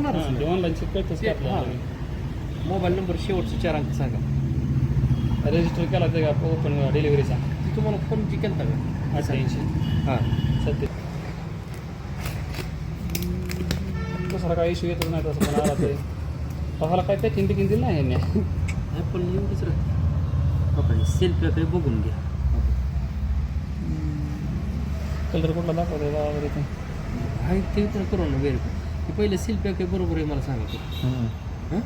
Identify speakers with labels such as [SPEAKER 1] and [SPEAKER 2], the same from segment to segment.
[SPEAKER 1] होणारच
[SPEAKER 2] हां, ते
[SPEAKER 1] नाही.
[SPEAKER 2] ऑनलाईनचे कळतंच की आपल्याला.
[SPEAKER 1] मोबाईल नंबर शेवटचे 4 अंक सांगा.
[SPEAKER 2] रजिस्टर केला ते का ओपन डिलिव्हरीचा
[SPEAKER 1] ती तुम्हाला फोन जी केलता का?
[SPEAKER 2] 88
[SPEAKER 1] हां.
[SPEAKER 2] सत्य दुसरा काय इश्यू येतच नाही तसं पण आला ते पाहाला काय पॅकिंग बिकिंग दिली नाही यांनी.
[SPEAKER 1] ॲपल एवढीच राहते. सेल्फीकडे बघून घ्या.
[SPEAKER 2] कलर कुठला दाखवतो वगैरे ते
[SPEAKER 1] आहे ते तर करू ना वेळ ते पहिले सेल्फी काय बरोबर आहे मला सांगा ते. हां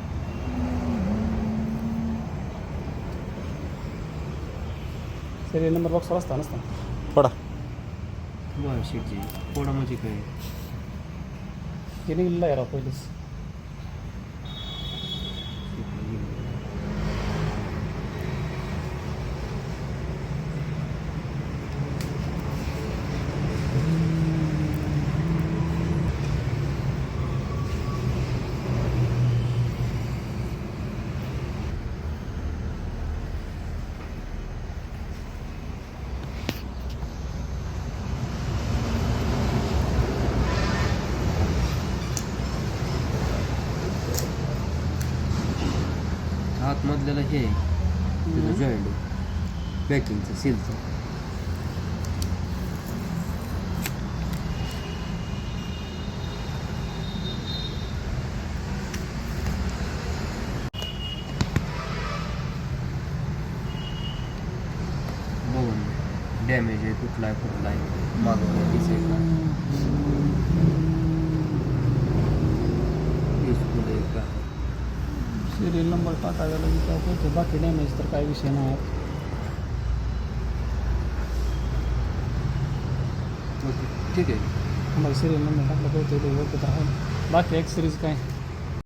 [SPEAKER 2] सिरियल नंबर बॉक्सवर असता नसता
[SPEAKER 3] पडा
[SPEAKER 1] बरं शेटजी थोडा म्हणजे काय
[SPEAKER 2] हे निघलेलं आहे राव पहिलेच.
[SPEAKER 1] आतमधल्याला हे त्याचं जॉईंट पॅकिंगचं सीलचं. बघून डॅमेज आहे कुठला आहे कुठला आहे मागवलं दिसेल का युजफुल आहे का.
[SPEAKER 2] सिरियल नंबर टाकायला की काय कळतं बाकी डॅमेज तर काय विषय नाही.
[SPEAKER 1] ओके ठीक आहे.
[SPEAKER 2] आम्हाला सिरियल नंबर टाकला कळतं ते ओळखत आहे बाकी एक सिरीज काय